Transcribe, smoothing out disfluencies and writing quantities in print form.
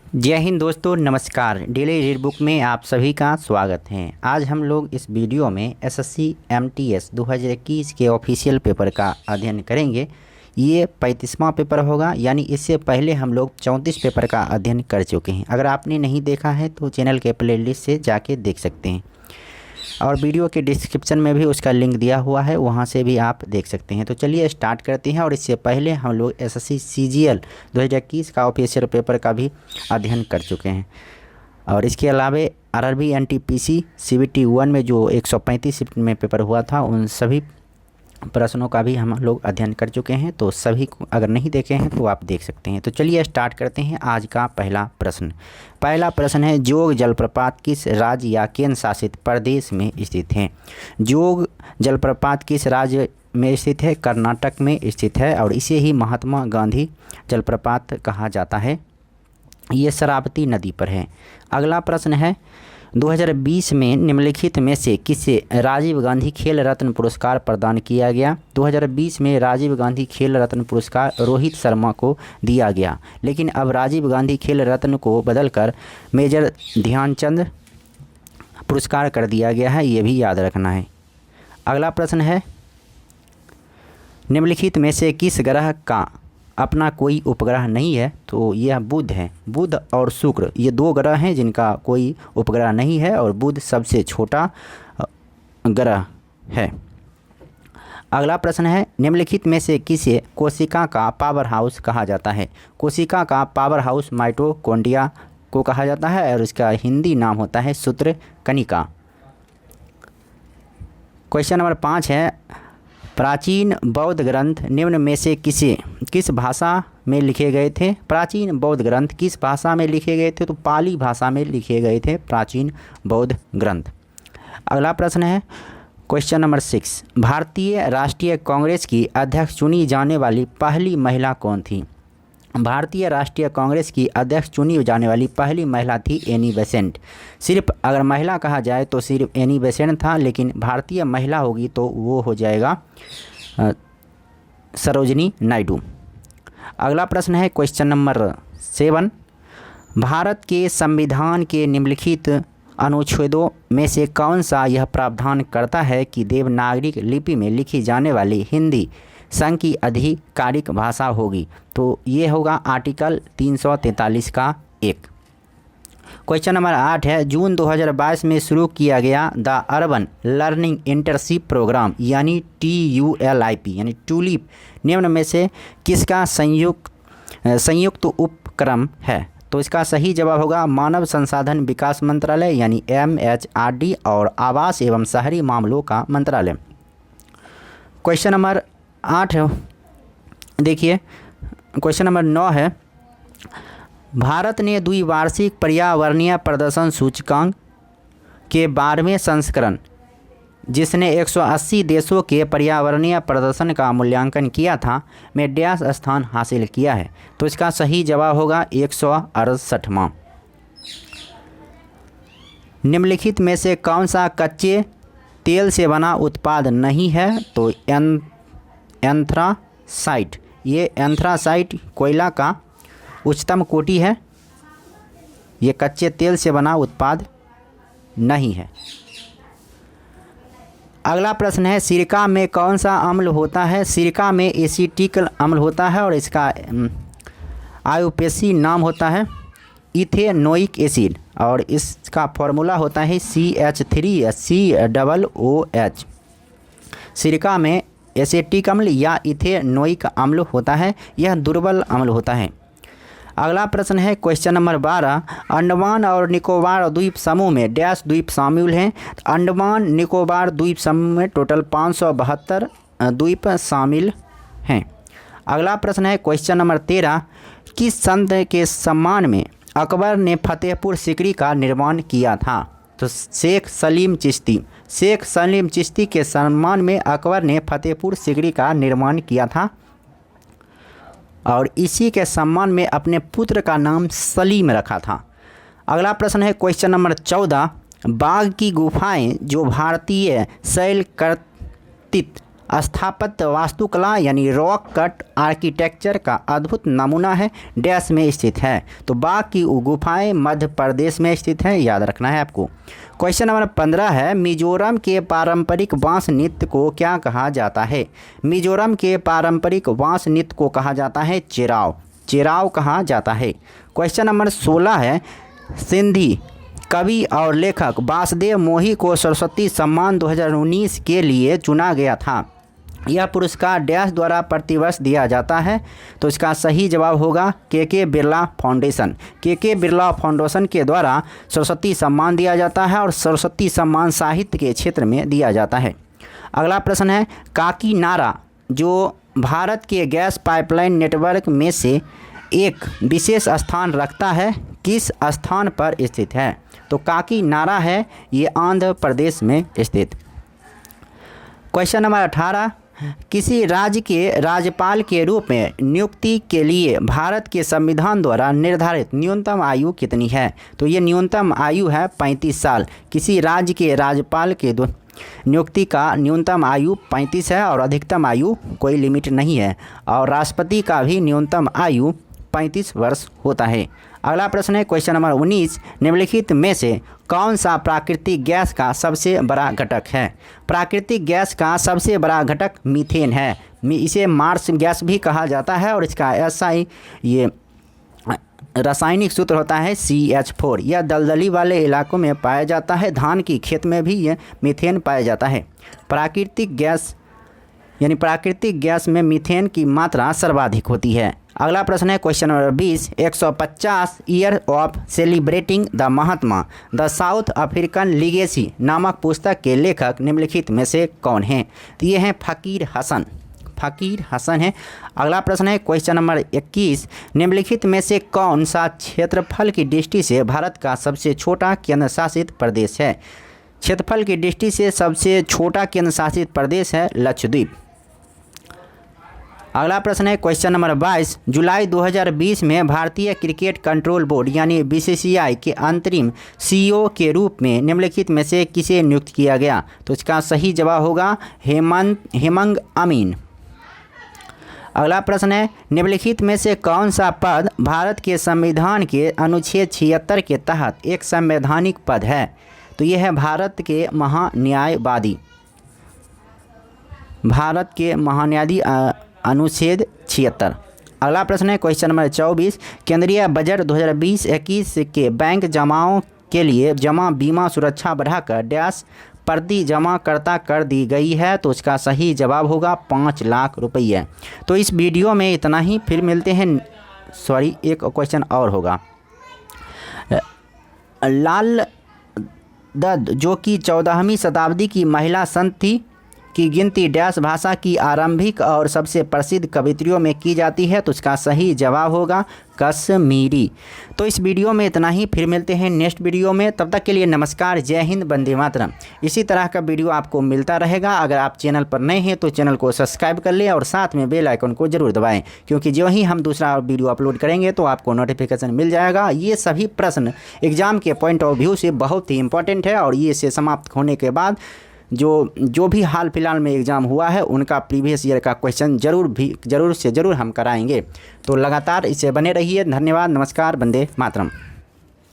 जय हिंद दोस्तों, नमस्कार। डेली रीड बुक में आप सभी का स्वागत है। आज हम लोग इस वीडियो में एसएससी एमटीएस 2021 के ऑफिशियल पेपर का अध्ययन करेंगे। ये 35वां पेपर होगा, यानी इससे पहले हम लोग 34 पेपर का अध्ययन कर चुके हैं। अगर आपने नहीं देखा है तो चैनल के प्लेलिस्ट से जाके देख सकते हैं और वीडियो के डिस्क्रिप्शन में भी उसका लिंक दिया हुआ है, वहाँ से भी आप देख सकते हैं। तो चलिए स्टार्ट करते हैं। और इससे पहले हम लोग एसएससी सीजीएल 2021 का ऑफिशियल पेपर का भी अध्ययन कर चुके हैं। और इसके अलावा आरआरबी एनटीपीसी सीबीटी 1 में जो 135 शिफ्ट में पेपर हुआ था, उन सभी प्रश्नों का भी हम लोग अध्ययन कर चुके हैं। तो सभी को अगर नहीं देखे हैं तो आप देख सकते हैं। तो चलिए स्टार्ट करते हैं आज का पहला प्रश्न। पहला प्रश्न है, जोग जलप्रपात किस राज्य या केंद्र शासित प्रदेश में स्थित है? जोग जलप्रपात किस राज्य में स्थित है? कर्नाटक में स्थित है और इसे ही महात्मा गांधी जलप्रपात कहा जाता है। ये शरावती नदी पर है। अगला प्रश्न है, 2020 में निम्नलिखित में से किसे राजीव गांधी खेल रत्न पुरस्कार प्रदान किया गया? 2020 में राजीव गांधी खेल रत्न पुरस्कार रोहित शर्मा को दिया गया, लेकिन अब राजीव गांधी खेल रत्न को बदलकर मेजर ध्यानचंद पुरस्कार कर दिया गया है। ये भी याद रखना है। अगला प्रश्न है, निम्नलिखित में से किस ग्रह का अपना कोई उपग्रह नहीं है? तो यह बुध है। बुध और शुक्र ये दो ग्रह हैं जिनका कोई उपग्रह नहीं है और बुध सबसे छोटा ग्रह है। अगला प्रश्न है, निम्नलिखित में से किसे कोशिका का पावर हाउस कहा जाता है? कोशिका का पावर हाउस माइटोकॉन्ड्रिया को कहा जाता है और इसका हिंदी नाम होता है सूत्रकनिका। क्वेश्चन नंबर 5 है, प्राचीन बौद्ध ग्रंथ निम्न में से किस भाषा में लिखे गए थे? प्राचीन बौद्ध ग्रंथ किस भाषा में लिखे गए थे? तो पाली भाषा में लिखे गए थे प्राचीन बौद्ध ग्रंथ। अगला प्रश्न है, क्वेश्चन नंबर 6, भारतीय राष्ट्रीय कांग्रेस की अध्यक्ष चुनी जाने वाली पहली महिला कौन थी? भारतीय राष्ट्रीय कांग्रेस की अध्यक्ष चुनी जाने वाली पहली महिला थी एनी बेसेंट। सिर्फ अगर महिला कहा जाए तो सिर्फ एनी बेसेंट था, लेकिन भारतीय महिला होगी तो वो हो जाएगा सरोजिनी नायडू। अगला प्रश्न है, क्वेश्चन नंबर 7, भारत के संविधान के निम्नलिखित अनुच्छेदों में से कौन सा यह प्रावधान करता है कि देवनागरी लिपि में लिखी जाने वाली हिंदी संघ की आधिकारिक भाषा होगी? तो ये होगा आर्टिकल 343 का 1। क्वेश्चन नंबर 8 है, जून 2022 में शुरू किया गया the urban learning internship program यानी TULIP यानी टूलिप निम्न में से किसका संयुक्त उपक्रम है? तो इसका सही जवाब होगा मानव संसाधन विकास मंत्रालय यानी MHRD और आवास एवं शहरी मामलों का मंत्रालय। क्वेश्चन नंबर 8 देखिए, क्वेश्चन नंबर 9 है, भारत ने द्विवार्षिक पर्यावरणीय प्रदर्शन सूचकांक के 12वें संस्करण, जिसने 180 देशों के पर्यावरणीय प्रदर्शन का मूल्यांकन किया था, में डैश स्थान हासिल किया है? तो इसका सही जवाब होगा 168वां। निम्नलिखित में से कौन सा कच्चे तेल से बना उत्पाद नहीं है? तो एंथ्रासाइट। ये एंथ्रासाइट कोयला का उच्चतम कोटि है। ये कच्चे तेल से बना उत्पाद नहीं है। अगला प्रश्न है, सिरका में कौन सा अम्ल होता है? सिरका में एसिटिक अम्ल होता है और इसका आयुपेसी नाम होता है इथेनोइक एसिड और इसका फॉर्मूला होता है CH3COOH। सिरका में एसिटिक अम्ल या इथेनोइक अम्ल होता है, यह दुर्बल अम्ल होता है। अगला प्रश्न है, क्वेश्चन नंबर 12, अंडमान और निकोबार द्वीप समूह में डैश द्वीप शामिल हैं? अंडमान निकोबार द्वीप समूह में टोटल 572 द्वीप शामिल हैं। अगला प्रश्न है, क्वेश्चन नंबर 13, किस संत के सम्मान में अकबर ने फतेहपुर सीकरी का निर्माण किया था? तो शेख सलीम चिश्ती। शेख सलीम चिश्ती के सम्मान में अकबर ने फतेहपुर सीकरी का निर्माण किया था और इसी के सम्मान में अपने पुत्र का नाम सलीम रखा था। अगला प्रश्न है, क्वेश्चन नंबर 14, बाघ की गुफाएं जो भारतीय शैल कर्तित स्थापत्य वास्तुकला यानी रॉक कट आर्किटेक्चर का अद्भुत नमूना है, डैश में स्थित है। तो बाघ की गुफाएं मध्य प्रदेश में स्थित है, याद रखना है आपको। क्वेश्चन नंबर 15 है, मिजोरम के पारंपरिक बांस नृत्य को क्या कहा जाता है? मिजोरम के पारंपरिक बांस नृत्य को कहा जाता है चेराव, चेराव कहा जाता है। क्वेश्चन नंबर 16 है, सिंधी कवि और लेखक वासुदेव मोही को सरस्वती सम्मान 2019 के लिए चुना गया था। यह पुरस्कार डैश द्वारा प्रतिवर्ष दिया जाता है। तो इसका सही जवाब होगा के बिरला फाउंडेशन। के बिरला फाउंडेशन के द्वारा सरस्वती सम्मान दिया जाता है और सरस्वती सम्मान साहित्य के क्षेत्र में दिया जाता है। अगला प्रश्न है, काकीनाडा जो भारत के गैस पाइपलाइन नेटवर्क में से एक विशेष स्थान रखता है, किस स्थान पर स्थित है? तो काकीनाडा है ये आंध्र प्रदेश में स्थित। क्वेश्चन नंबर 18, किसी राज्य के राज्यपाल के रूप में नियुक्ति के लिए भारत के संविधान द्वारा निर्धारित न्यूनतम आयु कितनी है? तो ये न्यूनतम आयु है 35 साल। किसी राज्य के राज्यपाल के नियुक्ति का न्यूनतम आयु 35 है और अधिकतम आयु कोई लिमिट नहीं है। और राष्ट्रपति का भी न्यूनतम आयु 35 वर्ष होता है। अगला प्रश्न है क्वेश्चन नंबर 19, निम्नलिखित में से कौन सा प्राकृतिक गैस का सबसे बड़ा घटक है? प्राकृतिक गैस का सबसे बड़ा घटक मीथेन है। इसे मार्स गैस भी कहा जाता है और इसका SI ये रासायनिक सूत्र होता है CH4। यह दलदली वाले इलाकों में पाया जाता है। धान की खेत में भी ये मीथेन पाया जाता है। प्राकृतिक गैस यानी प्राकृतिक गैस में मीथेन की मात्रा सर्वाधिक होती है। अगला प्रश्न है question number 20, 150 year of celebrating the Mahatma the south African legacy नामक पुस्तक के लेखक निम्नलिखित में से कौन हैं? तो ये हैं फ़कीर हसन, फ़कीर हसन है। अगला प्रश्न है क्वेश्चन नंबर 21, निम्नलिखित में से कौन सा क्षेत्रफल की दृष्टि से भारत का सबसे छोटा केंद्र शासित प्रदेश है? क्षेत्रफल की दृष्टि से सबसे छोटा केंद्र शासित प्रदेश है लक्षद्वीप। अगला प्रश्न है क्वेश्चन नंबर 22, जुलाई 2020 में भारतीय क्रिकेट कंट्रोल बोर्ड यानी BCCI के अंतरिम CEO के रूप में निम्नलिखित में से किसे नियुक्त किया गया? तो इसका सही जवाब होगा हेमंग अमीन। अगला प्रश्न है, निम्नलिखित में से कौन सा पद भारत के संविधान के अनुच्छेद 76 के तहत एक संवैधानिक पद है? तो यह है भारत के महान्यायवादी, भारत के महान्यायवादी अनुच्छेद 76। अगला प्रश्न है क्वेश्चन नंबर 24, केंद्रीय बजट 2020-21 के बैंक जमाओं के लिए जमा बीमा सुरक्षा बढ़ाकर डैश प्रति जमाकर्ता कर दी गई है। तो इसका सही जवाब होगा 5 लाख रुपये। तो इस वीडियो में इतना ही, फिर मिलते हैं। एक क्वेश्चन और होगा। लाल दद जो कि 14वीं शताब्दी की महिला संत थी की गिनती डैश भाषा की आरंभिक और सबसे प्रसिद्ध कवित्रियों में की जाती है। तो इसका सही जवाब होगा कश्मीरी। तो इस वीडियो में इतना ही, फिर मिलते हैं नेक्स्ट वीडियो में। तब तक के लिए नमस्कार, जय हिंद, वंदे मातरम। इसी तरह का वीडियो आपको मिलता रहेगा। अगर आप चैनल पर नए हैं तो चैनल को सब्सक्राइब कर लें और साथ में बेल आइकन को जरूर दबाएं, क्योंकि जो ही हम दूसरा वीडियो अपलोड करेंगे तो आपको नोटिफिकेशन मिल जाएगा। ये सभी प्रश्न एग्जाम के पॉइंट ऑफ व्यू से बहुत ही इंपॉर्टेंट है और ये से समाप्त होने के बाद जो भी हाल फिलहाल में एग्ज़ाम हुआ है उनका प्रीवियस ईयर का क्वेश्चन जरूर से ज़रूर हम कराएंगे। तो लगातार इसे बने रहिए। धन्यवाद, नमस्कार, वंदे मातरम।